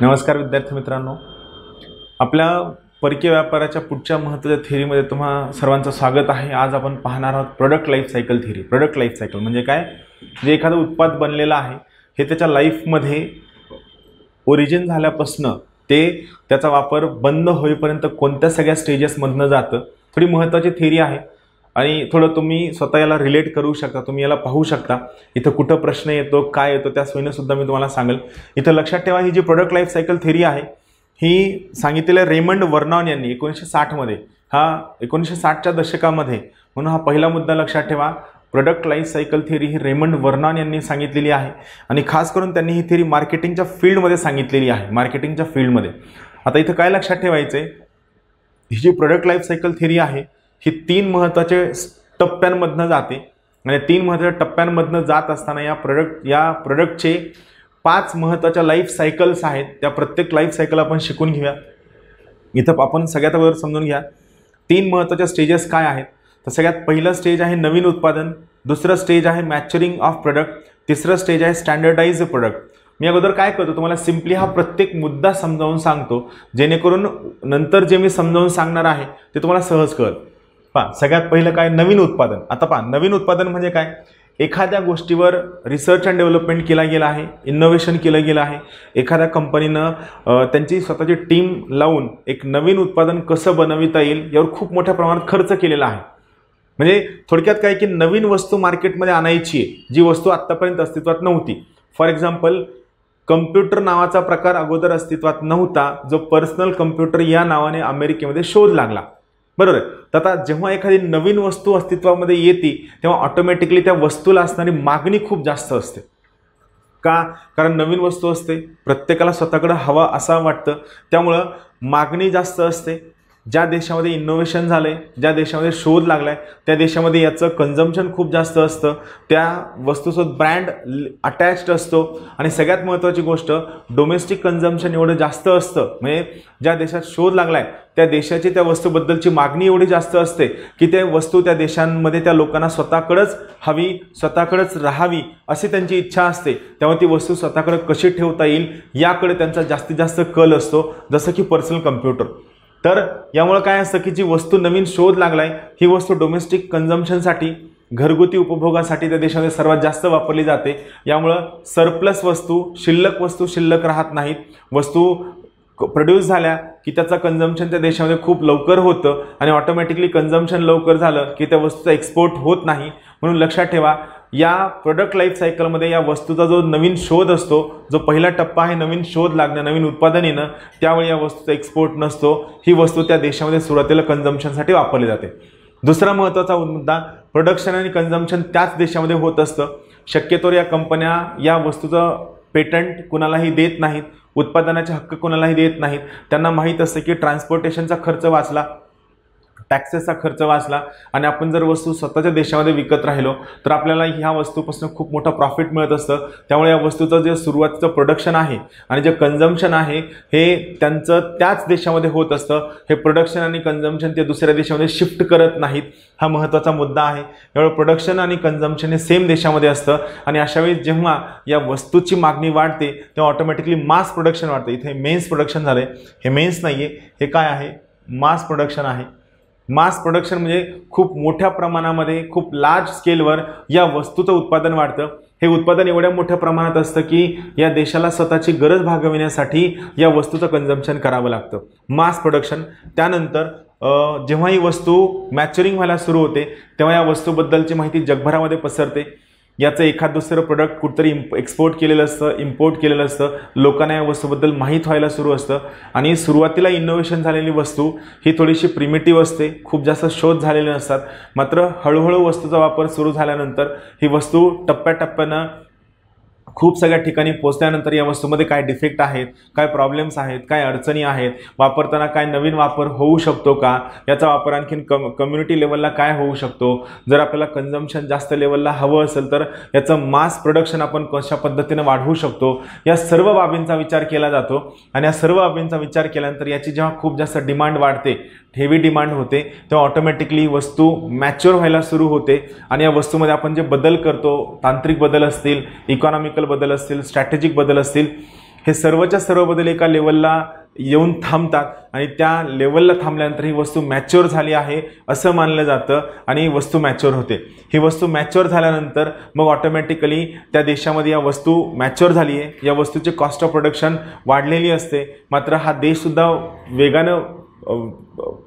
नमस्कार विद्यार्थी मित्रांनो, आपल्या परकीय व्यापाराच्या पुढच्या महत्त्वाच्या थिअरीमध्ये तुम्हा सर्वांचं स्वागत आहे। आज आपण पाहणार आहोत product life cycle theory. Product life cycle म्हणजे काय? जे एखादं उत्पाद बनलेलं आहे हे त्याच्या लाईफमध्ये ओरिजिन झाल्यापासून ते त्याचा वापर बंद होईपर्यंत कोणत्या सगळ्या स्टेजेसमधनं जातं, थोडी महत्त्वाची थिअरी आहे आणि थोडं तुम्ही स्वतः याला रिलेट करू शकता, तुम्ही याला पाहू शकता। इथं कुठं प्रश्न येतो, काय येतो, त्या सोयीनं सुद्धा मी तुम्हाला सांगेल। इथं लक्षात ठेवा, ही जी प्रोडक्ट लाईफ सायकल थिअरी आहे ही सांगितलेलं रेमंड वर्नॉन यांनी 1960 मध्ये, 1960च्या दशकामध्ये, म्हणून हा पहिला मुद्दा लक्षात ठेवा। प्रोडक्ट लाईफ सायकल थिअरी ही रेमंड वर्नॉन यांनी सांगितलेली आहे आणि खास करून त्यांनी ही थिअरी मार्केटिंगच्या फील्डमध्ये सांगितलेली आहे, मार्केटिंगच्या फील्डमध्ये। आता इथं काय लक्षात ठेवायचं आहे, ही जी प्रोडक्ट लाईफ सायकल थिअरी आहे ही 3 महत्त्वाचे टप्प्यांमधनं जाते आणि 3 महत्त्वाच्या टप्प्यांमधनं जात असताना या प्रोडक्टचे 5 महत्त्वाच्या लाईफ सायकल्स आहेत। त्या प्रत्येक लाईफ सायकल आपण शिकून घेऊया। इथं आपण सगळ्यात अगोदर समजून घ्या 3 महत्त्वाच्या स्टेजेस काय आहेत। तर सगळ्यात पहिलं स्टेज आहे नवीन उत्पादन, दुसरं स्टेज आहे मॅच्युरिंग ऑफ प्रोडक्ट, तिसरं स्टेज आहे स्टँडर्डाइज प्रोडक्ट। मी अगोदर काय करतो, तुम्हाला सिम्पली हा प्रत्येक मुद्दा समजावून सांगतो, जेणेकरून नंतर जे मी समजावून सांगणार आहे ते तुम्हाला सहज कळेल। पहा, सगळ्यात पहिलं काय? नवीन उत्पादन। आता पहा, नवीन उत्पादन म्हणजे काय? एखाद्या गोष्टीवर रिसर्च अँड डेव्हलपमेंट केला गेला आहे, इनोव्हेशन केलं गेलं आहे। एखाद्या कंपनीनं त्यांची स्वतःची टीम लावून एक नवीन उत्पादन कसं बनविता येईल यावर खूप मोठ्या प्रमाणात खर्च केलेला आहे। म्हणजे थोडक्यात काय की नवीन वस्तू मार्केटमध्ये आणायची आहे, जी वस्तू आत्तापर्यंत अस्तित्वात नव्हती। फॉर एक्झाम्पल, कम्प्युटर नावाचा प्रकार अगोदर अस्तित्वात नव्हता, जो पर्सनल कम्प्युटर या नावाने अमेरिकेमध्ये शोध लागला, बरोबर आहे। तर आता जेव्हा एखादी नवीन वस्तू अस्तित्वामध्ये येते तेव्हा ऑटोमॅटिकली त्या वस्तूला असणारी मागणी खूप जास्त असते। का? कारण नवीन वस्तू असते, प्रत्येकाला स्वतःकडे हवा असं वाटतं, त्यामुळं मागणी जास्त असते। ज्या देशामध्ये इनोव्हेशन झालं आहे, ज्या देशामध्ये शोध लागला आहे, त्या देशामध्ये याचं कन्झम्पशन खूप जास्त असतं, त्या वस्तूसोबत ब्रँड अटॅच्ड असतो आणि सगळ्यात महत्त्वाची गोष्ट डोमेस्टिक कन्झम्पशन एवढं जास्त असतं। म्हणजे ज्या देशात शोध लागला आहे त्या देशाची त्या वस्तूबद्दलची मागणी एवढी जास्त असते की त्या वस्तू त्या देशांमध्ये त्या लोकांना स्वतःकडेच हवी, स्वतःकडेच राहावी अशी त्यांची इच्छा असते। त्यामुळे ती वस्तू स्वतःकडे कशी ठेवता येईल याकडे त्यांचा जास्तीत जास्त कल असतो, जसं की पर्सनल कम्प्युटर। तर यामुळे काय असतं की जी वस्तू नवीन शोध लागलाय ही वस्तू डोमेस्टिक कन्झम्पशनसाठी, घरगुती उपभोगासाठी त्या देशामध्ये सर्वात जास्त वापरली जाते। यामुळं सरप्लस वस्तू, शिल्लक राहत नाहीत। वस्तू प्रोड्यूस झाल्या की त्याचा कन्झम्पशन त्या देशामध्ये खूप लवकर होतं आणि ऑटोमॅटिकली कन्झम्पशन लवकर झालं की त्या वस्तूचा एक्सपोर्ट होत नाही। म्हणून लक्षात ठेवा, या प्रोडक्ट लाईफ सायकलमध्ये या वस्तूचा जो नवीन शोध असतो, जो पहिला टप्पा आहे नवीन शोध लागणं, नवीन उत्पादन येणं, त्यावेळी या वस्तूचा एक्सपोर्ट नसतो। ही वस्तू त्या देशामध्ये सुरुवातीला कन्झम्पशनसाठी वापरली जाते। दुसरा महत्त्वाचा मुद्दा, प्रोडक्शन आणि कन्झम्पशन त्याच देशामध्ये होत असतं। शक्यतोवर या कंपन्या या वस्तूचं पेटंट कुणालाही देत नाहीत, उत्पादनाचे हक्क कुणालाही देत नाहीत। त्यांना माहीत असतं की ट्रान्सपोर्टेशनचा खर्च वाचला, टॅक्सेसचा खर्च वाचला आणि आपण जर वस्तू स्वतःच्या देशामध्ये विकत राहिलो तर आपल्याला ह्या वस्तूपासून खूप मोठा प्रॉफिट मिळत असतं। त्यामुळे या वस्तूचं जे सुरुवातीचं प्रोडक्शन आहे आणि जे कन्झम्पशन आहे हे त्यांचं त्याच देशामध्ये होत असतं। हे प्रोडक्शन आणि कन्झम्पशन ते दुसऱ्या देशामध्ये शिफ्ट करत नाहीत, हा महत्त्वाचा मुद्दा आहे। त्यामुळे प्रोडक्शन आणि कन्झम्पशन हे सेम देशामध्ये असतं आणि अशावेळी जेव्हा या वस्तूची मागणी वाढते तेव्हा ऑटोमॅटिकली मास प्रोडक्शन वाढतं। इथे मेन्स प्रोडक्शन झालं आहे, हे मेन्स नाही आहे, हे काय आहे? मास प्रोडक्शन आहे। मास प्रोडक्शन म्हणजे खूप मोठ्या प्रमाणामध्ये, खूप लार्ज स्केलवर या वस्तूचं उत्पादन वाढतं। हे उत्पादन एवढ्या मोठ्या प्रमाणात असतं की या देशाला स्वतःची गरज भागविण्यासाठी या वस्तूचं कन्झम्पशन करावं लागतं, मास प्रोडक्शन। त्यानंतर जेव्हा ही वस्तू मॅच्युरिंग व्हायला सुरू होते तेव्हा या वस्तूबद्दलची माहिती जगभरामध्ये पसरते। याचं एखाद दुसरं प्रोडक्ट कुठतरी एक्सपोर्ट केलेलं असतं, इम्पोर्ट केलेलं असतं, लोकांना या वस्तूबद्दल माहीत व्हायला सुरू असतं आणि सुरुवातीला इनोव्हेशन झालेली वस्तू ही थोडीशी प्रिमिटिव्ह असते, खूप जास्त शोध झालेले नसतात। मात्र हळूहळू वस्तूचा वापर सुरू झाल्यानंतर ही वस्तू टप्प्याटप्प्यानं खूप सगळ्या ठिकाणी पोहोचल्यानंतर या वस्तूमध्ये काय डिफेक्ट आहेत, काय प्रॉब्लेम्स आहेत, काय अडचणी आहेत, वापरताना काय नवीन वापर होऊ शकतो का, याचा वापर आणखीन कम्युनिटी लेवलला काय होऊ शकतो, जर आपल्याला कन्झम्पशन जास्त लेवलला हवं असेल तर याचं मास प्रोडक्शन आपण कशा पद्धतीने वाढवू शकतो, या सर्व बाबींचा विचार केला जातो। आणि या सर्व बाबींचा विचार केल्यानंतर याची जेव्हा खूप जास्त डिमांड वाढते, हेवी डिमांड होते, तेव्हा ऑटोमॅटिकली वस्तू मॅच्युअर व्हायला सुरू होते आणि या वस्तूमध्ये आपण जे बदल करतो, तांत्रिक बदल असतील, इकॉनॉमिकल बदल असतील, स्ट्रॅटेजिक बदल असतील, हे सर्वच्या सर्व बदल एका लेवलला येऊन थांबतात आणि त्या लेवलला थांबल्यानंतर ही वस्तू मॅच्युअर झाली आहे असं मानलं जातं आणि ही वस्तू मॅच्युअर होते. ही वस्तू मॅच्युअर झाल्यानंतर मग ऑटोमॅटिकली त्या देशामध्ये या वस्तू मॅच्युअर झाली आहे, या वस्तूची कॉस्ट ऑफ प्रोडक्शन वाढलेली असते. मात्र हा देशसुद्धा वेगानं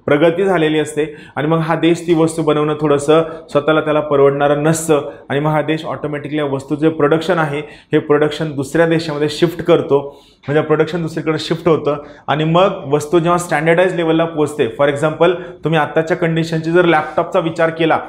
प्रगती झालेली असते आणि मग हा देश ती वस्तू बनवणं थोडंसं स्वतःला त्याला परवडणारं नसतं आणि मग हा देश ऑटोमॅटिकली या वस्तूचे प्रोडक्शन आहे हे प्रोडक्शन दुसऱ्या देशामध्ये शिफ्ट करतो. म्हणजे प्रोडक्शन दुसरीकडे शिफ्ट होतं आणि मग वस्तू जेव्हा स्टँडर्डाइज लेवलला पोहोचते, फॉर एक्झाम्पल तुम्ही आत्ताच्या कंडिशनची जर लॅपटॉपचा विचार केला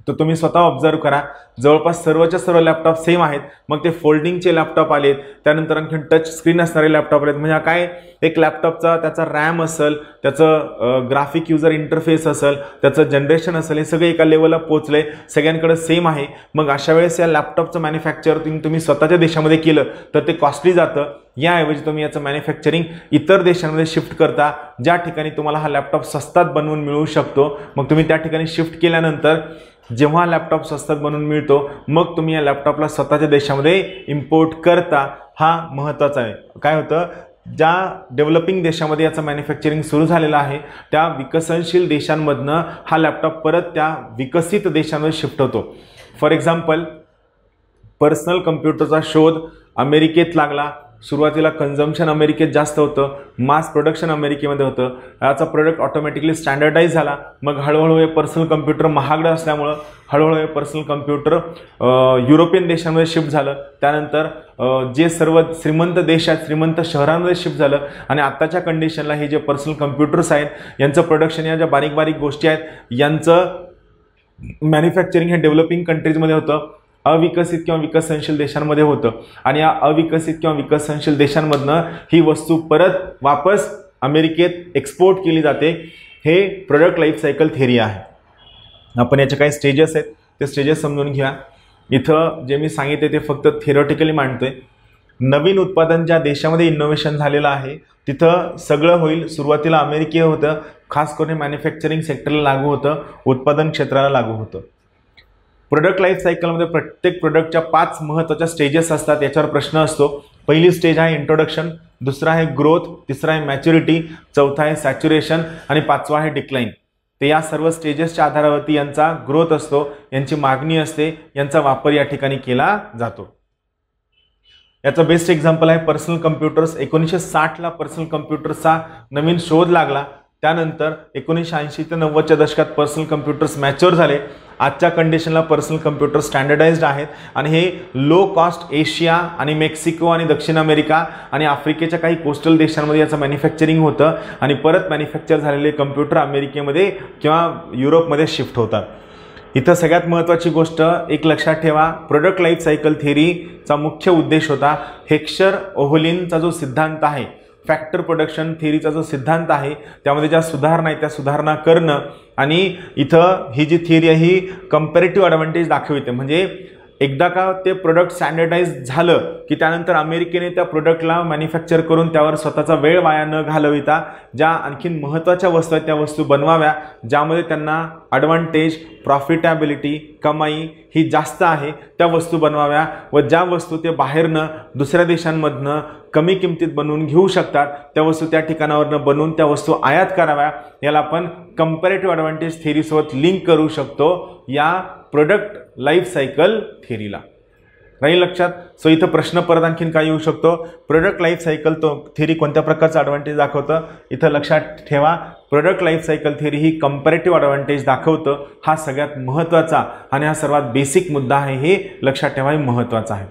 तर तुम्ही स्वतः ऑब्झर्व करा, जवळपास सर्वच्या सर्व लॅपटॉप सेम आहेत. मग ते फोल्डिंगचे लॅपटॉप आलेत, त्यानंतर आणखी टच स्क्रीन असणारे लॅपटॉप आलेत. म्हणजे काय एक लॅपटॉपचा त्याचा रॅम असेल, त्याचं ग्राफिक युजर इंटरफेस असेल, त्याचं जनरेशन असेल, हे सगळे एका लेवलला पोहोचले, सगळ्यांकडे सेम आहे. मग अशा वेळेस या लॅपटॉपचं मॅन्युफॅक्चरिंग तुम्ही स्वतःच्या देशामध्ये केलं तर ते कॉस्टली जातं. याऐवजी तुम्ही याचं मॅन्युफॅक्चरिंग इतर देशांमध्ये शिफ्ट करता, ज्या ठिकाणी तुम्हाला हा लॅपटॉप स्वस्तात बनवून मिळू शकतो. मग तुम्ही त्या ठिकाणी शिफ्ट केल्यानंतर जेव्हा लॅपटॉप स्वस्तात बनवून मिळतो मग तुम्ही या लॅपटॉपला स्वतःच्या देशामध्ये इम्पोर्ट करता. हा महत्त्वाचा आहे. काय होतं, ज्या डेव्हलपिंग देशामध्ये याचं मॅन्युफॅक्चरिंग सुरू झालेलं आहे त्या विकसनशील देशांमधनं हा लॅपटॉप परत त्या विकसित देशांमध्ये शिफ्ट होतो. फॉर एक्झाम्पल, पर्सनल कम्प्युटरचा शोध अमेरिकेत लागला. सुरुवातीला कन्झम्पशन अमेरिकेत जास्त होतं, मास प्रोडक्शन अमेरिकेमध्ये होतं. याचा प्रोडक्ट ऑटोमॅटिकली स्टँडर्डाइज झाला. मग हळूहळू हे पर्सनल कम्प्युटर महागडं असल्यामुळं हळूहळू हे पर्सनल कम्प्युटर युरोपियन देशांमध्ये शिफ्ट झालं. त्यानंतर जे सर्व श्रीमंत देश आहेत, श्रीमंत शहरांमध्ये शिफ्ट झालं आणि आत्ताच्या कंडिशनला हे जे पर्सनल कम्प्युटर्स आहेत यांचं प्रोडक्शन, या ज्या बारीक बारीक गोष्टी आहेत यांचं मॅन्युफॅक्चरिंग हे डेव्हलपिंग कंट्रीजमध्ये होतं, अविकसित किंवा विकसनशील देशांमध्ये होतं. आणि या अविकसित किंवा विकसनशील देशांमधनं ही वस्तू परत वापस अमेरिकेत एक्सपोर्ट केली जाते. हे प्रोडक्ट लाईफ सायकल थेरी आहे. आपण याचे काही स्टेजेस आहेत ते स्टेजेस समजून घ्या. इथं जे मी सांगितले ते फक्त थिअरॉटिकली मांडतोय. नवीन उत्पादन ज्या देशामध्ये इनोव्हेशन झालेलं आहे तिथं सगळं होईल. सुरुवातीला अमेरिकेत होतं, खास करून मॅन्युफॅक्चरिंग सेक्टरला लागू होतं, उत्पादन क्षेत्राला लागू होतं. प्रोडक्ट लाईफ सायकलमध्ये प्रत्येक प्रोडक्टच्या 5 महत्त्वाच्या स्टेजेस असतात. याच्यावर प्रश्न असतो. पहिली स्टेज आहे इंट्रोडक्शन, दुसरा आहे ग्रोथ, तिसरा आहे मॅच्युरिटी, चौथा आहे सॅच्युरेशन आणि 5वा आहे डिक्लाइन. ते या सर्व स्टेजेसच्या आधारावरती यांचा ग्रोथ असतो, यांची मागणी असते, यांचा वापर या ठिकाणी केला जातो. याचं बेस्ट एक्झाम्पल आहे पर्सनल कम्प्युटर्स. 1960ला पर्सनल कम्प्युटर्सचा नवीन शोध लागला. त्यानंतर 1980 ते 90च्या दशकात पर्सनल कम्प्युटर्स मॅच्युअर झाले. आजच्या कंडिशनला पर्सनल कम्प्युटर स्टँडर्डाइज्ड आहेत आणि हे लो कॉस्ट एशिया आणि मेक्सिको आणि दक्षिण अमेरिका आणि आफ्रिकेच्या काही कोस्टल देशांमध्ये याचं मॅन्युफॅक्चरिंग होतं आणि परत मॅन्युफॅक्चर झालेले कम्प्युटर अमेरिकेमध्ये किंवा युरोपमध्ये शिफ्ट होतात. इथं सगळ्यात महत्त्वाची गोष्ट एक लक्षात ठेवा, प्रोडक्ट लाईफ सायकल थेरीचा मुख्य उद्देश होता हेक्स्चर ओव्हलिनचा जो सिद्धांत आहे, फॅक्टर प्रोडक्शन थेरीचा जो सिद्धांत आहे त्यामध्ये ज्या सुधारणा आहेत त्या सुधारणा करणं. आणि इथं ही जी थिअरी आहे ही कंपॅरेटिव्ह ॲडव्हान्टेज दाखवते. म्हणजे एकदा का ते प्रोडक्ट स्टँडर्डाइज झालं की त्यानंतर अमेरिकेने त्या प्रोडक्टला मॅन्युफॅक्चर करून त्यावर स्वतःचा वेळ वाया न घालविता ज्या आणखीन महत्त्वाच्या वस्तू आहेत त्या वस्तू बनवाव्या, ज्यामध्ये त्यांना ॲडव्हान्टेज, प्रॉफिटेबिलिटी, कमाई ही जास्त आहे त्या वस्तू बनवाव्या. व ज्या वस्तू ते बाहेरनं दुसऱ्या देशांमधनं कमी किमतीत बनवून घेऊ शकतात त्या वस्तू त्या ठिकाणावरनं बनवून त्या वस्तू आयात कराव्या. याला आपण कंपॅरेटिव्ह ॲडव्हान्टेज थेरीसोबत लिंक करू शकतो या प्रोडक्ट लाईफ सायकल थेरीला. राहील लक्षात. सो इथं प्रश्न परत आणखीन काय येऊ शकतो, प्रोडक्ट लाईफ सायकल थेरी कोणत्या प्रकारचा ॲडव्हान्टेज दाखवतं. इथं लक्षात ठेवा, प्रोडक्ट लाईफ सायकल थेरी ही कंपॅरेटिव्ह ॲडव्हान्टेज दाखवतं. हा सगळ्यात महत्त्वाचा आणि हा सर्वात बेसिक मुद्दा आहे, हे लक्षात ठेवा, हे महत्त्वाचं आहे.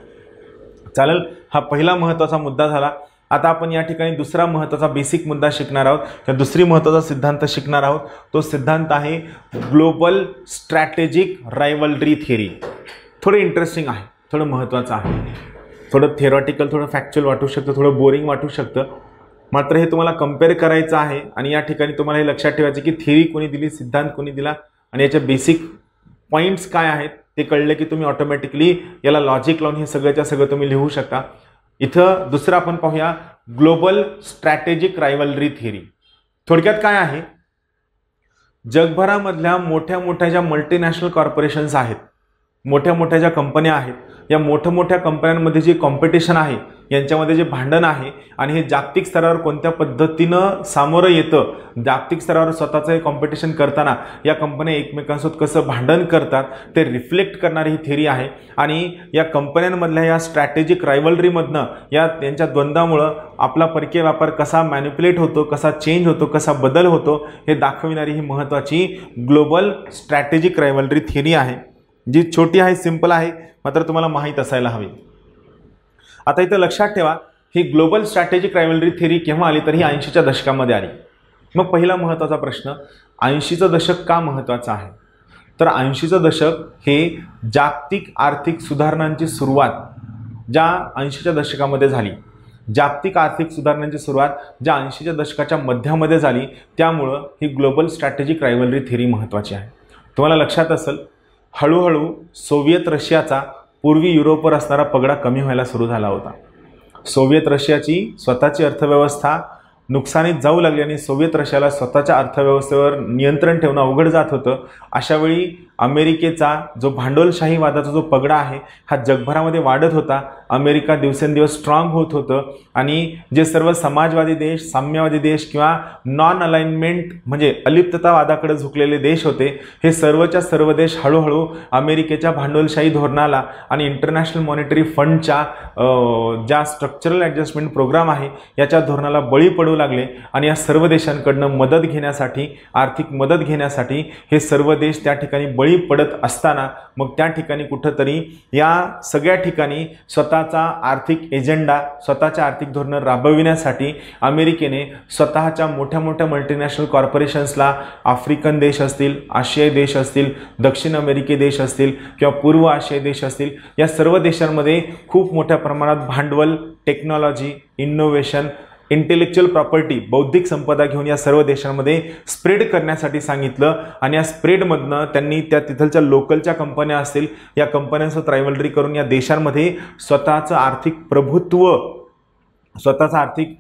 चालेल, हा पहिला महत्त्वाचा मुद्दा झाला. आता आपण या ठिकाणी दुसरा महत्त्वाचा बेसिक मुद्दा शिकणार आहोत, किंवा दुसरी महत्त्वाचा सिद्धांत शिकणार आहोत. तो सिद्धांत आहे ग्लोबल स्ट्रॅटेजिक रायव्हलरी थेरी. थोडं इंटरेस्टिंग आहे, थोडं महत्त्वाचं आहे, थोडं थिअरॉटिकल, थोडं फॅक्च्युअल वाटू शकतं, थोडं बोरिंग वाटू शकतं. मात्र हे तुम्हाला कम्पेअर करायचं आहे आणि या ठिकाणी तुम्हाला हे लक्षात ठेवायचं की थेरी कोणी दिली, सिद्धांत कोणी दिला आणि याचे बेसिक पॉईंट्स काय आहेत ते कळले की तुम्ही ऑटोमॅटिकली याला लॉजिक लावून हे सगळ्याच्या सगळं तुम्ही लिहू शकता. इथं दुसरं आपण पाहूया ग्लोबल स्ट्रॅटेजिक रायव्हलरी थेरी. थोडक्यात काय आहे, जगभरामधल्या मोठ्या मोठ्या ज्या मल्टीनॅशनल कॉर्पोरेशन्स आहेत मोठ्या मोठ्या ज्या कंपन्या आहेत, या मोठ्या कंपन्यांमध्ये जे कॉम्पिटिशन आहे, यांच्यामध्ये जे भांडण आहे आणि हे जागतिक स्तरावर कोणत्या पद्धतीनं सामोरं येतं, जागतिक स्तरावर स्वतःचं हे कॉम्पिटिशन करताना या कंपन्या एकमेकांसोबत कसं भांडण करतात ते रिफ्लेक्ट करणारी ही थिअरी आहे. आणि या कंपन्यांमधल्या या स्ट्रॅटेजिक रायव्हलरीमधनं या त्यांच्या द्वंद्वामुळं आपला परकीय व्यापार कसा मॅनिप्युलेट होतो, कसा चेंज होतो, कसा बदल होतो हे दाखविणारी ही महत्त्वाची ग्लोबल स्ट्रॅटेजिक रायव्हलरी थिअरी आहे, जी छोटी आहे, सिंपल आहे, मात्र तुम्हाला माहीत असायला हवी. आता इथं लक्षात ठेवा, ही ग्लोबल स्ट्रॅटेजिक रायव्हलरी थिअरी केव्हा आली, तर ही 80च्या दशकामध्ये आली. मग पहिला महत्त्वाचा प्रश्न, 80चं दशक का महत्त्वाचं आहे, तर 80चं दशक हे जागतिक आर्थिक सुधारणांची सुरुवात ज्या 80च्या दशकामध्ये झाली, जागतिक आर्थिक सुधारणांची सुरुवात ज्या 80च्या दशकाच्या मध्यामध्ये झाली, त्यामुळं ही ग्लोबल स्ट्रॅटेजिक रायव्हलरी थिअरी महत्त्वाची आहे. तुम्हाला लक्षात असेल, हळूहळू सोव्हिएत रशियाचा पूर्वी युरोपवर असणारा पगडा कमी व्हायला सुरू झाला होता. सोव्हिएत रशियाची स्वतःची अर्थव्यवस्था नुकसानीत जाऊ लागली आणि सोव्हिएत रशियाला स्वतःच्या अर्थव्यवस्थेवर नियंत्रण ठेवणं अवघड जात होतं. अशावेळी अमेरिकेचा जो भांडवलशाहीवादाचा जो पगडा आहे हा जगभरामध्ये वाढत होता. अमेरिका दिवसेंदिवस स्ट्रॉंग होत होतं आणि जे सर्व समाजवादी देश, साम्यवादी देश किंवा नॉन अलाइनमेंट म्हणजे अलिप्ततावादाकडे झुकलेले देश होते, हे सर्वच्या सर्व देश हळूहळू अमेरिकेच्या भांडवलशाही धोरणाला आणि इंटरनॅशनल मॉनिटरी फंडच्या ज्या स्ट्रक्चरल ॲडजस्टमेंट प्रोग्राम आहे याच्या धोरणाला बळी पडू लागले. आणि या सर्व देशांकडनं मदत घेण्यासाठी, आर्थिक मदत घेण्यासाठी हे सर्व देश त्या ठिकाणी बळी पडत असताना मग त्या ठिकाणी कुठंतरी या सगळ्या ठिकाणी स्वतःचा आर्थिक एजेंडा, स्वतःच्या आर्थिक धोरणं राबविण्यासाठी अमेरिकेने स्वतःच्या मोठ्या मोठ्या मल्टीनॅशनल कॉर्पोरेशन्सला, आफ्रिकन देश असतील, आशियाई देश असतील, दक्षिण अमेरिकी देश असतील किंवा पूर्व आशियाई देश असतील, या सर्व देशांमध्ये खूप मोठ्या प्रमाणात भांडवल, टेक्नॉलॉजी, इनोव्हेशन, इंटेलेक्च्युअल प्रॉपर्टी, बौद्धिक संपदा घेऊन या सर्व देशांमध्ये स्प्रेड करण्यासाठी सांगितलं. आणि या स्प्रेडमधनं त्यांनी त्या तिथलच्या लोकलच्या कंपन्या असतील, या कंपन्यांसोबत रायव्हलरी करून या देशांमध्ये स्वतःचं आर्थिक प्रभुत्व, स्वतःचा आर्थिक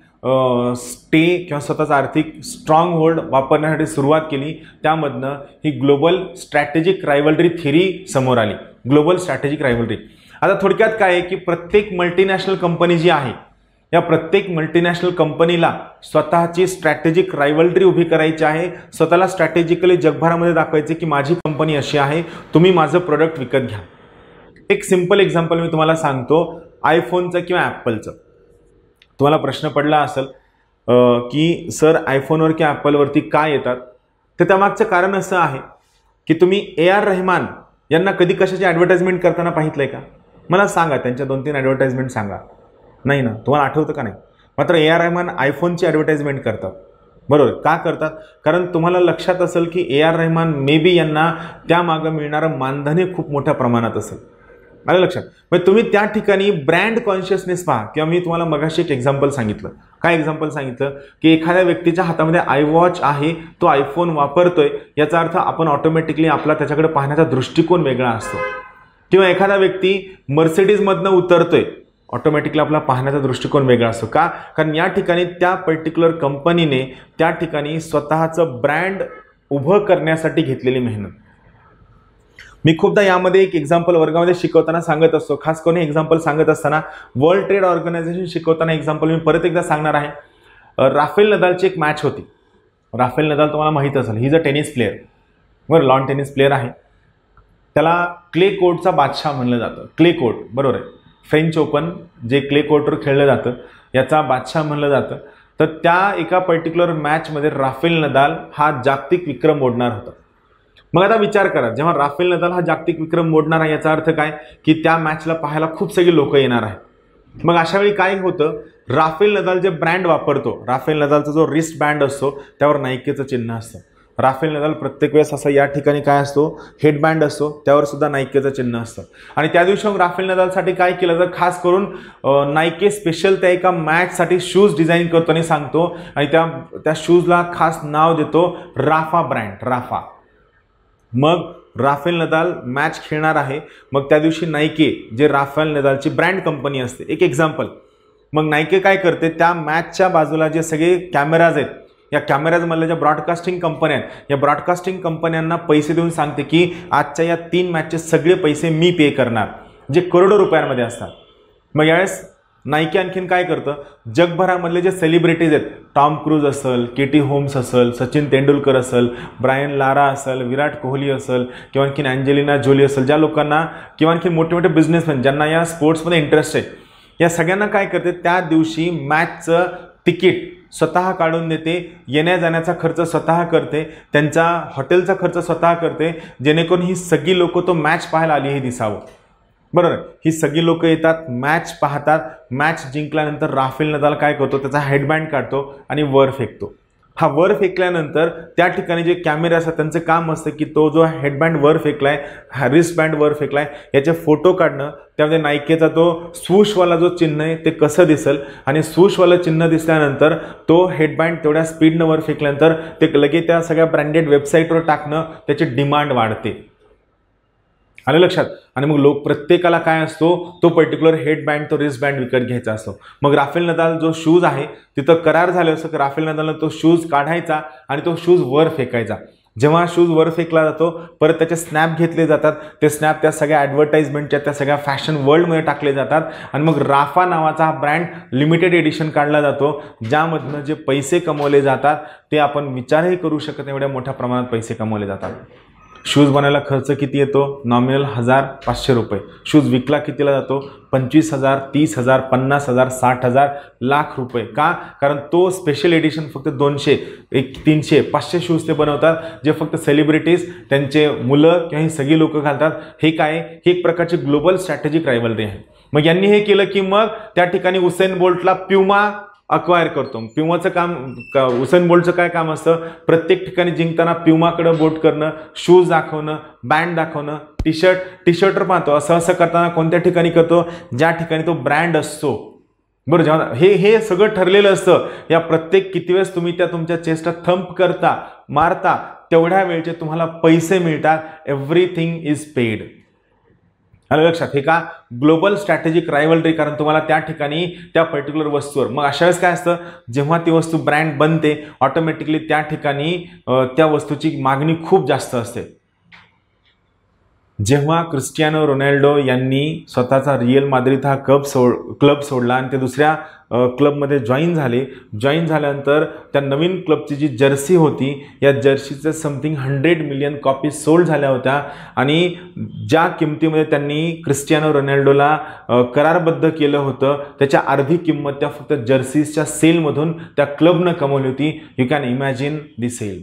स्टे किंवा स्वतःचा आर्थिक स्ट्रॉंग होल्ड वापरण्यासाठी सुरुवात केली. त्यामधनं ही ग्लोबल स्ट्रॅटेजिक रायव्हलरी थिअरी समोर आली, ग्लोबल स्ट्रॅटेजिक रायव्हलरी. आता थोडक्यात काय आहे की प्रत्येक मल्टीनॅशनल कंपनी जी आहे, या प्रत्येक मल्टीनॅशनल कंपनीला स्वतःची स्ट्रॅटेजिक रायव्हलरी उभी करायची आहे, स्वतःला स्ट्रॅटेजिकली जगभरामध्ये दाखवायचे की माझी कंपनी अशी आहे, तुम्ही माझं प्रोडक्ट विकत घ्या. एक सिंपल एक्झाम्पल मी तुम्हाला सांगतो, आयफोनचं किंवा ॲपलचं. तुम्हाला प्रश्न पडला असेल की सर आयफोनवर किंवा ॲपलवरती काय येतात, तर त्यामागचं कारण असं आहे की तुम्ही AR रहमान यांना कधी कशाची ॲडव्हर्टाइजमेंट करताना पाहितलंय का? मला सांगा, त्यांच्या 2-3 ॲडव्हर्टाइजमेंट सांगा. नाही ना, तुम्हाला आठवतं का नाही? मात्र AR रहमान आयफोनची ॲडव्हर्टाइजमेंट करतात, बरोबर. का करतात? कारण तुम्हाला लक्षात असेल की AR रहमान मे बी यांना त्यामागं मिळणारं मानधन खूप मोठ्या प्रमाणात असेल. आलं लक्षात? म्हणजे तुम्ही त्या ठिकाणी ब्रँड कॉन्शियसनेस पहा. किंवा मी तुम्हाला मगाशी एक एक्झाम्पल सांगितलं. काय एक्झाम्पल सांगितलं की एखाद्या व्यक्तीच्या हातामध्ये आयवॉच आहे, तो आयफोन वापरतोय, याचा अर्थ आपण ऑटोमॅटिकली आपला त्याच्याकडे पाहण्याचा दृष्टिकोन वेगळा असतो. किंवा एखादा व्यक्ती मर्सिडीजमधनं उतरतोय, ऑटोमॅटिकली आपला पाहण्याचा दृष्टिकोन वेगळा असतो. का? कारण या ठिकाणी त्या पर्टिक्युलर कंपनीने त्या ठिकाणी स्वतःचं ब्रँड उभं करण्यासाठी घेतलेली मेहनत. मी खूपदा यामध्ये एक एक्झाम्पल वर्गामध्ये शिकवताना सांगत असतो, खास करून एक्झाम्पल सांगत असताना वर्ल्ड ट्रेड ऑर्गनायझेशन शिकवताना एक्झाम्पल मी परत एकदा सांगणार आहे. राफेल नदालची एक मॅच होती. राफेल नदाल तुम्हाला माहीत असेल, he is a tennis player, बरं, लॉन टेनिस प्लेअर आहे. त्याला क्ले कोर्टचा बादशाह म्हणलं जातं. क्ले कोर्ट, बरोबर आहे. फ्रेंच ओपन जे क्ले कोर्टवर खेळलं जातं याचा बादशाह म्हणलं जातं. तर त्या एका पर्टिक्युलर मॅचमध्ये राफेल नदाल हा जागतिक विक्रम मोडणार होता. मग आता विचार करा, जेव्हा राफेल नदाल हा जागतिक विक्रम मोडणार आहे याचा अर्थ काय की त्या मॅचला पाहायला खूप सगळे लोक येणार आहेत. मग अशा वेळी काय होतं, राफेल नदाल जे ब्रँड वापरतो, राफेल नदालचा जो रिस्ट बँड असतो त्यावर नायकीचं चिन्ह असतं. राफेल नदाल प्रत्येक वेळेस असं या ठिकाणी काय असतो, हेडबँड असतो, त्यावर सुद्धा नायकीचं चिन्ह असतं. आणि त्या दिवशी मग राफेल नदालसाठी काय केलं तर खास करून नायकी स्पेशल त्या एका मॅचसाठी शूज डिझाईन करतो आणि सांगतो, आणि त्या शूजला खास नाव देतो राफा ब्रँड, राफा. मग राफेल नदाल मॅच खेळणार आहे. मग त्या दिवशी नायकी जे राफेल नदालची ब्रँड कंपनी असते, एक एक्झाम्पल, मग नायकी काय करते, त्या मॅचच्या बाजूला जे सगळे कॅमेराज आहेत या कॅमेराजमधल्या ज्या ब्रॉडकास्टिंग कंपन्या आहेत या ब्रॉडकास्टिंग कंपन्यांना पैसे देऊन सांगते की आजच्या या 3 मॅचचे सगळे पैसे मी पे करणार, जे करोडो रुपयांमध्ये असतात. मग यावेळेस नाईकी आणखीन काय करतं, जगभरामधले जे सेलिब्रिटीज आहेत, टॉम क्रूज असेल, केटी होम्स असेल, सचिन तेंडुलकर असेल, ब्रायन लारा असेल, विराट कोहली असेल किंवा आणखीन अँजेलिना जोली असेल, ज्या लोकांना किंवा आणखी मोठे मोठे बिझनेसमॅन ज्यांना या स्पोर्ट्समध्ये इंटरेस्ट आहे, या सगळ्यांना काय करते, त्या दिवशी मॅचचं तिकीट स्वतः काढून देते, येण्या जाण्याचा खर्च स्वतः करते, त्यांचा हॉटेलचा खर्च स्वतः करते, जेणेकरून ही सगळी लोक तो मॅच पाहायला आली हे दिसावं. बरोबर, ही सगळी लोक येतात, मॅच पाहतात. मॅच जिंकल्यानंतर राफेल नदाल काय करतो, त्याचा हेडबँड काढतो आणि वर फेकतो. हा वर फेकल्यानंतर त्या ठिकाणी जे कॅमेरे असतात त्यांचं काम असतं की तो जो हेडबँड वर फेकलाय, हा रिस्टबँड वर फेकलाय, याचे फोटो काढणं, त्यामध्ये नाईकीचा तो स्वूशवाला जो चिन्ह आहे ते कसं दिसेल आणि स्वूशवाला चिन्ह दिसल्यानंतर तो हेडबँड तेवढ्या स्पीडनं वर फेकल्यानंतर ते लगेच त्या सगळ्या ब्रँडेड वेबसाईटवर टाकणं, त्याची डिमांड वाढते. आलं लक्षात. आणि मग लोक प्रत्येकाला काय असतो, तो पर्टिक्युलर हेडबँड, तो रिस्टबँड विकत घ्यायचा असतो. मग राफेल नदाल जो शूज आहे तिथं करार झालं असं की राफेल नदालनं तो शूज काढायचा आणि तो शूज वर फेकायचा. जेव्हा शूज वर फेकला जातो परत त्याचे स्नॅप घेतले जातात, ते स्नॅप त्या सगळ्या ॲडव्हर्टाइजमेंटच्या त्या सगळ्या फॅशन वर्ल्डमध्ये टाकले जातात आणि मग राफा नावाचा हा ब्रँड लिमिटेड एडिशन काढला जातो, ज्यामधनं जे पैसे कमवले जातात ते आपण विचारही करू शकत नाही, एवढ्या मोठ्या प्रमाणात पैसे कमवले जातात. शूज बनायला खर्च किती येतो, नॉमिनल 1500 रुपये. शूज विकला कितीला जातो, 25,000, 30,000, 50,000, 60,000, लाख रुपये. का? कारण तो स्पेशल एडिशन फक्त 200, 300, 500 शूज ते बनवतात, जे फक्त सेलिब्रिटीज, त्यांचे मुलं किंवा ही सगळी लोक घालतात. हे काय, ही एक प्रकारची ग्लोबल स्ट्रॅटेजिक रायव्हलरी आहे. मग यांनी हे केलं की मग त्या ठिकाणी उसेन बोल्टला प्युमा अक्वायर करतो. प्युमाचं काम, उसेन बोल्टचं काय काम असतं, प्रत्येक ठिकाणी जिंकताना प्युमाकडे बोट करणं, शूज दाखवणं, बँड दाखवणं, टी शर्टवर पाहतो. असं करताना कोणत्या ठिकाणी करतो, ज्या ठिकाणी तो ब्रँड असतो. बरं, जेव्हा हे सगळं ठरलेलं असतं, या प्रत्येक किती वेळेस तुम्ही त्या तुमच्या चेस्टला थंप करता, मारता, तेवढ्या वेळचे तुम्हाला पैसे मिळतात. Everything is paid. आलं लक्षात. हे का, ग्लोबल स्ट्रॅटेजिक रायव्हलरी, कारण तुम्हाला त्या ठिकाणी त्या पर्टिक्युलर वस्तूवर, मग अशा वेळेस काय असतं, जेव्हा ती वस्तू ब्रँड बनते ऑटोमॅटिकली त्या ठिकाणी त्या वस्तूची मागणी खूप जास्त असते. जेव्हा क्रिस्टियानो रोनाल्डो यांनी स्वतःचा रिअल माद्रिद हा क्लब सोडला आणि ते दुसऱ्या क्लबमध्ये जॉईन झाल्यानंतर त्या नवीन क्लबची जी जर्सी होती, या जर्सीचे समथिंग 100 मिलियन कॉपीज सोल्ड झाल्या होत्या आणि ज्या किमतीमध्ये त्यांनी क्रिस्टियानो रोनाल्डोला करारबद्ध केलं होतं त्याच्या अर्धी किंमत त्या फक्त जर्सीजच्या सेलमधून त्या क्लबनं कमवली होती. You can imagine the sale.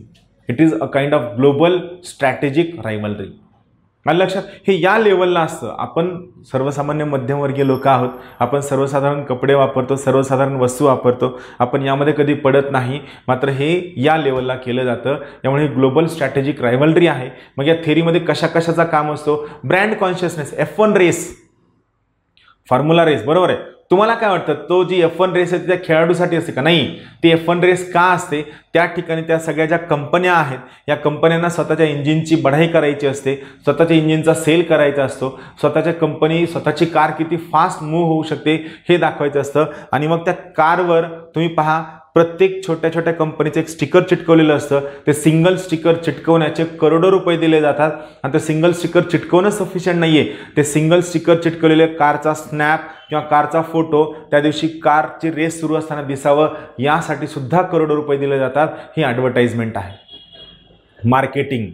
It is a kind of global strategic rivalry. मला लक्षात, हे या लेवलला असतं. आपण सर्वसामान्य मध्यमवर्गीय लोक आहोत, आपण सर्वसाधारण कपडे वापरतो, सर्वसाधारण वस्तू वापरतो, आपण यामध्ये कधी पडत नाही. मात्र हे या लेवलला केलं जातं. यामुळे ग्लोबल स्ट्रॅटेजिक रायव्हलरी आहे. मग या थेरीमध्ये कशाचा काम असतो, brand consciousness. F1 race, formula race, बरोबर आहे. तुम्हाला काय वाटतं, तो जी F1 रेस आहे त्या खेळाडूसाठी असते का? नाही. ती F1 रेस का असते, त्या ठिकाणी त्या सगळ्या ज्या कंपन्या आहेत, या कंपन्यांना स्वतःच्या इंजिनची बढाई करायची असते, स्वतःच्या इंजिनचा सेल करायचा असतो, स्वतःची कार किती फास्ट मूव्ह होऊ शकते हे दाखवायचं असतं. आणि मग त्या कारवर तुम्ही पहा, प्रत्येक छोट्या छोट्या कंपनीचं एक स्टिकर चिटकवलेलं असतं. ते सिंगल स्टिकर चिटकवण्याचे करोडो रुपये दिले जातात आणि ते सिंगल स्टिकर चिटकवणं सफिशियंट नाही आहे. ते सिंगल स्टिकर चिटकवलेले कारचा स्नॅप किंवा कारचा फोटो त्या दिवशी कारची रेस सुरू असताना दिसावं, यासाठी सुद्धा करोडो रुपये दिले जातात. ही ॲडव्हर्टाइजमेंट आहे. मार्केटिंग,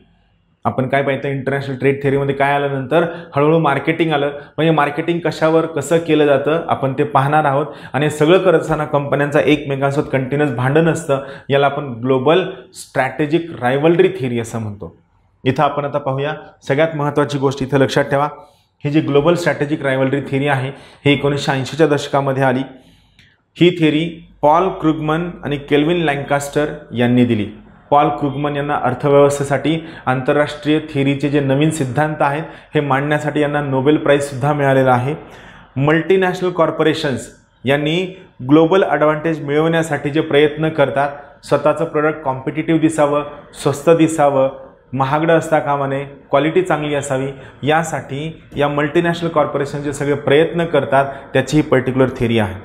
आपण काय पाहिजे, इंटरनॅशनल ट्रेड थेअरीमध्ये काय आलं, नंतर हळूहळू मार्केटिंग आलं. म्हणजे मार्केटिंग कशावर कसं केलं जातं आपण ते पाहणार आहोत. आणि सगळं करत असताना कंपन्यांचा एकमेकांसोबत कंटिन्युअस भांडण असतं. याला आपण ग्लोबल स्ट्रॅटेजिक रायव्हलरी थिअरी असं म्हणतो. इथं आपण आता पाहूया सगळ्यात महत्त्वाची गोष्ट. इथं लक्षात ठेवा, ही जी ग्लोबल स्ट्रॅटेजिक रायव्हलरी थिअरी आहे ही 1980च्या दशकामध्ये आली. ही थिअरी पॉल क्रुगमन आणि केल्विन लँकास्टर यांनी दिली. पॉल क्रुगमन यांना अर्थव्यवस्थेसाठी आंतरराष्ट्रीय थिअरीचे जे नवीन सिद्धांत आहेत हे मांडण्यासाठी यांना नोबेल प्राईजसुद्धा मिळालेला आहे. मल्टीनॅशनल कॉर्पोरेशन्स यांनी ग्लोबल ॲडव्हान्टेज मिळवण्यासाठी जे प्रयत्न करतात, स्वतःचं प्रोडक्ट कॉम्पिटिटिव्ह दिसावं, स्वस्त दिसावं, महागडं असता कामा नये, क्वालिटी चांगली असावी, यासाठी या मल्टीनॅशनल कॉर्पोरेशनचे सगळे प्रयत्न करतात. त्याची ही पर्टिक्युलर थिअरी आहे.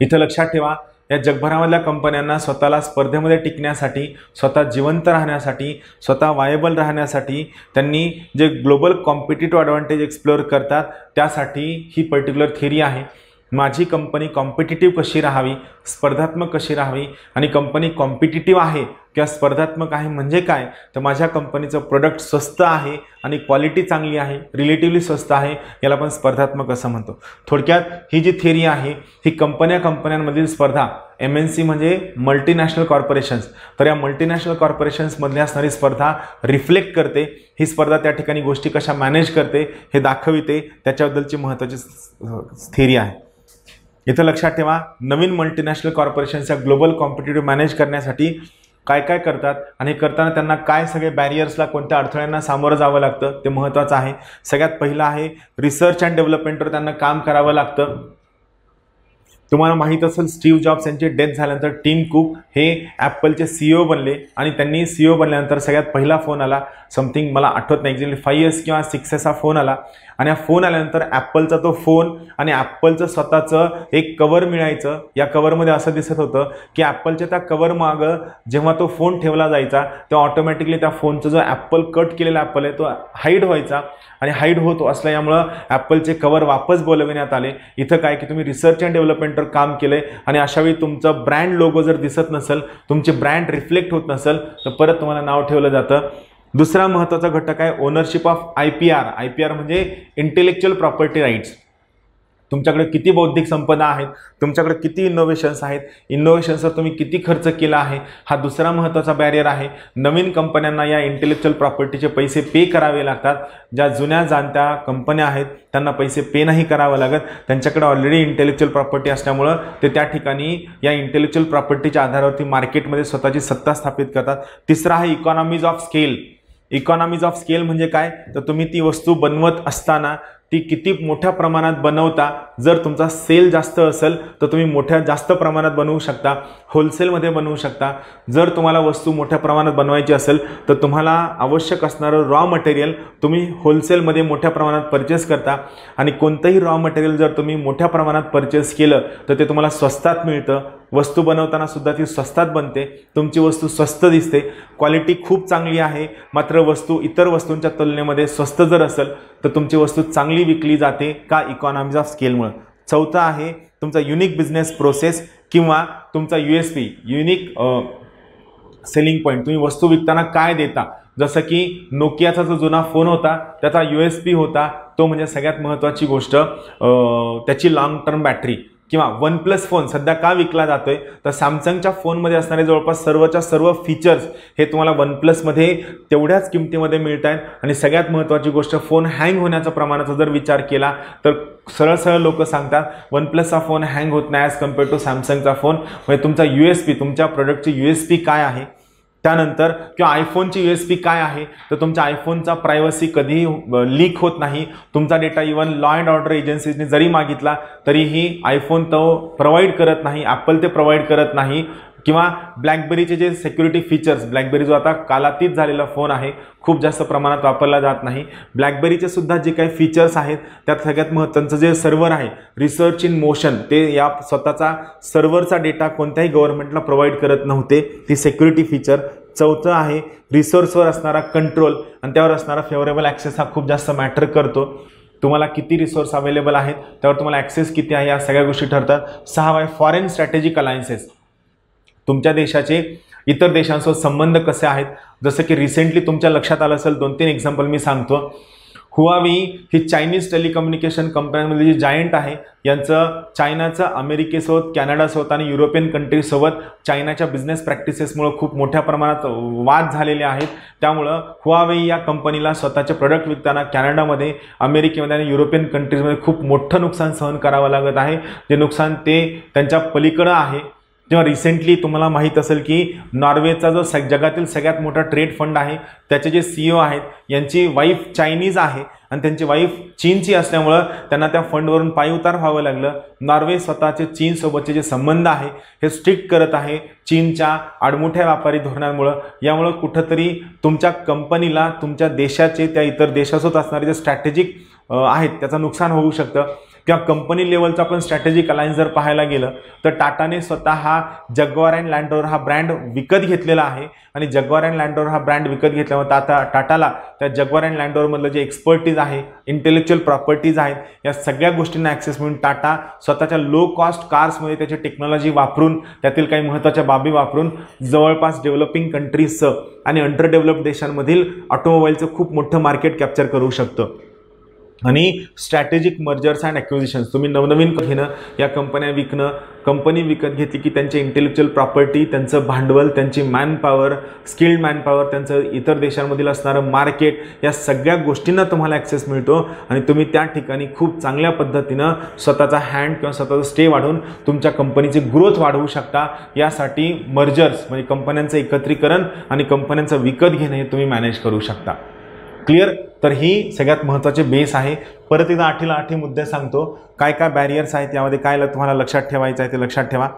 इथं लक्षात ठेवा, या जगभरामधल्या कंपन्यांना स्वतःला स्पर्धेमध्ये टिकण्यासाठी, स्वतः जिवंत राहण्यासाठी, स्वतः वायबल राहण्यासाठी त्यांनी जे ग्लोबल कॉम्पिटिटिव्ह ॲडव्हान्टेज एक्सप्लोअर करतात त्यासाठी ही पर्टिक्युलर थिअरी आहे. माझी कंपनी कॉम्पिटिटिव्ह कशी राहावी, स्पर्धात्मक कशी राहावी, आणि कंपनी कॉम्पिटिटिव्ह आहे किंवा स्पर्धात्मक आहे म्हणजे काय, तर माझ्या कंपनीचं प्रोडक्ट स्वस्त आहे आणि क्वालिटी चांगली आहे, रिलेटिव्हली स्वस्त आहे, याला आपण स्पर्धात्मक असं म्हणतो. थोडक्यात ही जी थिअरी आहे ही कंपन्यांमधील स्पर्धा, MNC म्हणजे मल्टीनॅशनल कॉर्पोरेशन्स, तर या मल्टीनॅशनल कॉर्पोरेशन्समधली असणारी स्पर्धा रिफ्लेक्ट करते. ही स्पर्धा त्या ठिकाणी गोष्टी कशा मॅनेज करते हे दाखविते, त्याच्याबद्दलची महत्त्वाची थिअरी आहे. इथं लक्षात ठेवा, नवीन मल्टीनॅशनल कॉर्पोरेशन्सच्या ग्लोबल कॉम्पिटिटिव्ह मॅनेज करण्यासाठी काय काय करतात आणि करताना त्यांना काय सगळे बॅरियर्सला, कोणत्या अडथळ्यांना सामोरं जावं लागतं ते महत्त्वाचं आहे. सगळ्यात पहिलं आहे रिसर्च अँड डेव्हलपमेंटवर त्यांना काम करावं लागतं. तुम्हाला माहीत असेल स्टीव्ह जॉब्स यांची डेथ झाल्यानंतर टिम कुक हे ॲपलचे CEO बनले आणि त्यांनी CEO बनल्यानंतर सगळ्यात पहिला फोन आला, समथिंग मला आठवत नाही एक्झॅक्टली 5 years किंवा 6 years हा फोन आला. आणि हा फोन आल्यानंतर ॲपलचा तो फोन आणि ॲपलचं स्वतःचं एक कवर मिळायचं. या कवरमध्ये असं दिसत होतं की ॲपलच्या त्या कवर मागं जेव्हा तो फोन ठेवला जायचा तेव्हा ऑटोमॅटिकली त्या फोनचा जो ॲपल कट केलेला ॲपल आहे तो हाईड व्हायचा आणि हाईड होतो असल्यामुळं ॲपलचे कवर वापस बोलविण्यात आले. इथं काय की तुम्ही रिसर्च अँड डेव्हलपमेंटवर काम केलंय आणि अशावेळी तुमचं ब्रँड लोगो जर दिसत नसेल, तुमचे ब्रँड रिफ्लेक्ट होत नसेल तर परत तुम्हाला नाव ठेवलं जातं. दुसरा महत्त्वाचा घटक आहे ओनरशिप ऑफ IPR. IPR म्हणजे इंटेलेक्च्युअल प्रॉपर्टी राईट्स. तुमच्याकडे किती बौद्धिक संपदा आहेत, तुमच्याकडे किती इनोव्हेशन्स आहेत, इनोव्हेशन्सवर तुम्ही किती खर्च केला आहे, हा दुसरा महत्त्वाचा बॅरियर आहे. नवीन कंपन्यांना या इंटेलेक्च्युअल प्रॉपर्टीचे पैसे पे करावे लागतात. ज्या जुन्या जाणत्या कंपन्या आहेत त्यांना पैसे पे नाही करावं लागत, त्यांच्याकडे ऑलरेडी इंटेलेक्च्युअल प्रॉपर्टी असल्यामुळं ते त्या ठिकाणी या इंटेलेक्च्युअल प्रॉपर्टीच्या आधारावरती मार्केटमध्ये स्वतःची सत्ता स्थापित करतात. तिसरा आहे economies of scale. Economies of scale म्हणजे काय, तर तुम्ही ती वस्तू बनवत असताना ती किती मोठ्या प्रमाणात बनवता. जर तुमचा सेल जास्त असेल तर तुम्ही जास्त प्रमाणात बनवू शकता, होलसेलमध्ये बनवू शकता. जर तुम्हाला वस्तू मोठ्या प्रमाणात बनवायची असेल तर तुम्हाला आवश्यक असणारं रॉ मटेरियल तुम्ही होलसेलमध्ये मोठ्या प्रमाणात परचेस करता आणि कोणतंही रॉ मटेरियल जर तुम्ही मोठ्या प्रमाणात परचेस केलं तर ते तुम्हाला स्वस्तात मिळतं. वस्तू बनवताना सुद्धा ती स्वस्तात बनते, तुमची वस्तू स्वस्त दिसते, क्वालिटी खूप चांगली आहे, मात्र वस्तू इतर वस्तूंच्या तुलनेमध्ये स्वस्त जर असेल तर तुमची वस्तू चांगली विकली जाते का, इकॉनॉमीज ऑफ स्केलमुळे. चौथा आहे तुमचा युनिक बिझनेस प्रोसेस किंवा तुमचा USP, युनिक सेलिंग पॉईंट. तुम्ही वस्तू विकताना काय देता, जसं की नोकियाचा जो जुना फोन होता त्याचा USP होता तो म्हणजे सगळ्यात महत्त्वाची गोष्ट त्याची लॉंग टर्म बॅटरी. किंवा OnePlus फोन सध्या का विकला जातोय, तर सॅमसंगच्या फोनमध्ये असणारे जवळपास सर्वच्या सर्व फीचर्स हे तुम्हाला OnePlusमध्ये तेवढ्याच किमतीमध्ये मिळत आहेत. आणि सगळ्यात महत्त्वाची गोष्ट, फोन हँग होण्याच्या प्रमाणाचा जर विचार केला तर सरळ लोक सांगतात OnePlusचा फोन हँग होत नाही ॲज कम्पेअर टू सॅमसंगचा फोन. म्हणजे तुमचा USP, तुमच्या प्रोडक्टची USP काय आहे. त्यानंतर किंवा आयफोनची USP काय आहे, तर तुमच्या आयफोनचा प्रायव्हसी कधीही लीक होत नाही. तुमचा data even law and order एजन्सीजने जरी मागितला तरीही आयफोन तो प्रोव्हाइड करत नाही, ॲपल ते प्रोव्हाइड करत नाही. किंवा ब्लॅकबेरीचे जे सिक्युरिटी फीचर्स, ब्लॅकबेरी जो आता कालातीत झालेला फोन आहे, खूप जास्त प्रमाणात वापरला जात नाही. ब्लॅकबेरीचे सुद्धा जे काही फीचर्स आहेत त्यात सगळ्यात महत्त्वाचं जे सर्व्हर आहे रिसर्च इन मोशन, ते या स्वतःचा सर्व्हरचा डेटा कोणत्याही गव्हर्नमेंटला प्रोव्हाइड करत नव्हते, ती सिक्युरिटी फीचर. चौथं आहे रिसोर्सवर असणारा कंट्रोल आणि त्यावर असणारा फेवरेबल ॲक्सेस हा खूप जास्त मॅटर करतो. तुम्हाला किती रिसोर्स अवेलेबल आहेत त्यावर तुम्हाला ॲक्सेस किती आहे या सगळ्या गोष्टी ठरतात. 6 आहे फॉरेन स्ट्रॅटेजिक अलायन्सेस. तुमच्या देशाचे इतर देशांसोबत संबंध कसे आहेत, जसं की रिसेंटली तुमच्या लक्षात आलं असेल 2-3 एक्झाम्पल मी सांगतो. हुआवी ही चायनीज टेलिकम्युनिकेशन कंपन्यांमधली जी जायंट आहे, यांचं चायनाचं अमेरिकेसोबत, कॅनडासोबत आणि युरोपियन कंट्रीजसोबत चायनाच्या बिझनेस प्रॅक्टिसेसमुळे खूप मोठ्या प्रमाणात वाद झालेले आहेत. त्यामुळं हुआवी या कंपनीला स्वतःचे प्रोडक्ट विकताना कॅनडामध्ये, अमेरिकेमध्ये आणि युरोपियन कंट्रीजमध्ये खूप मोठं नुकसान सहन करावं लागत आहे. जे नुकसान ते त्यांच्या पलीकडं आहे. जेव्हा रिसेंटली तुम्हाला माहीत असेल की नॉर्वेचा जो जगातील सगळ्यात मोठा ट्रेड फंड आहे त्याचे जे CEO आहेत यांची वाईफ चायनीज आहे आणि त्यांची वाईफ चीनची असल्यामुळं त्यांना त्या फंडवरून पायउतार व्हावं लागलं. नॉर्वे स्वतःचे चीनसोबतचे जे संबंध आहे हे स्ट्रिक्ट करत आहे चीनच्या आडमुठ्या व्यापारी धोरणांमुळं. यामुळं कुठंतरी तुमच्या कंपनीला तुमच्या देशाचे त्या इतर देशासोबत असणारे जे स्ट्रॅटेजिक आहेत त्याचं नुकसान होऊ शकतं. किंवा कंपनी लेवलचा आपण स्ट्रॅटेजिक अलायन्स जर पाहायला गेलं तर टाटाने स्वतः हा जग्वार अँड लँड रोव्हर हा ब्रँड विकत घेतलेला आहे आणि जग्वार अँड लँड रोव्हर हा ब्रँड विकत घेतल्यामुळे टाटाला त्या जग्वार अँड लँड रोव्हरमधलं जे एक्सपर्टीज आहे, इंटेलेक्च्युअल प्रॉपर्टीज आहेत, या सगळ्या गोष्टींना ॲक्सेस मिळून टाटा स्वतःच्या लो कॉस्ट कार्समध्ये त्याची टेक्नॉलॉजी वापरून, त्यातील काही महत्त्वाच्या बाबी वापरून जवळपास डेव्हलपिंग कंट्रीजचं आणि अंडर डेव्हलप्ड देशांमधील ऑटोमोबाईलचं खूप मोठं मार्केट कॅप्चर करू शकतं. आणि स्ट्रॅटेजिक मर्जर्स अँड ॲक्विजिशन्स, तुम्ही नवनवीन घेणं, या कंपन्या विकणं, कंपनी विकत घेतली की त्यांचे इंटेलेक्च्युअल प्रॉपर्टी, त्यांचं भांडवल, त्यांची मॅनपॉवर, स्किल्ड मॅनपॉवर, त्यांचं इतर देशांमधील असणारं मार्केट, या सगळ्या गोष्टींना तुम्हाला ॲक्सेस मिळतो आणि तुम्ही त्या ठिकाणी खूप चांगल्या पद्धतीनं स्वतःचा हँड किंवा स्वतःचा स्टे वाढवून तुमच्या कंपनीची ग्रोथ वाढवू शकता. यासाठी मर्जर्स म्हणजे कंपन्यांचं एकत्रीकरण आणि कंपन्यांचं विकत घेणं हे तुम्ही मॅनेज करू शकता. क्लिअर? तर ही सगळ्यात महत्त्वाचे बेस आहे. परत एकदा 8 मुद्दे सांगतो, काय काय बॅरियर्स आहेत यामध्ये, काय तुम्हाला लक्षात ठेवायचं आहे ते लक्षात ठेवा.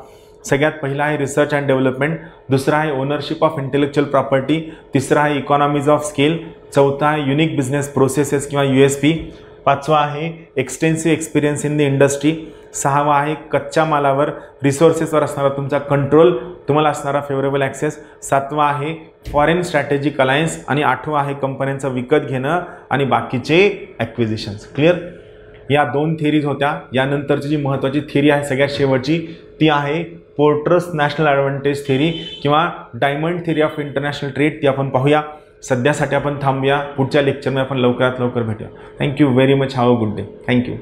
सगळ्यात पहिला आहे रिसर्च अँड डेव्हलपमेंट, दुसरा आहे ओनरशिप ऑफ इंटेलेक्च्युअल प्रॉपर्टी, तिसरा आहे इकॉनॉमीज ऑफ स्केल, चौथा आहे युनिक बिझनेस प्रोसेसेस किंवा USP, पाचवा आहे extensive experience in the industry, सहावा आहे कच्च्या मालावर रिसोर्सेसवर असणारा तुमचा कंट्रोल, तुम्हाला असणारा फेवरेबल ॲक्सेस, सातवा आहे फॉरेन स्ट्रॅटेजिक अलायन्स आणि आठवा आहे कंपन्यांचं विकत घेणं आणि बाकीचे ॲक्विजिशन्स. क्लिअर? या 2 थिअरीज होत्या. यानंतरची जी महत्त्वाची थिअरी आहे सगळ्यात शेवटची ती आहे पोर्टरस नॅशनल ॲडव्हान्टेज थिअरी किंवा diamond theory of international trade. ती आपण पाहूया. सध्यासाठी आपण थांबूया. पुढच्या लेक्चरमध्ये आपण लवकरात लवकर भेटूया. Thank you very much. Have a good day. Thank you.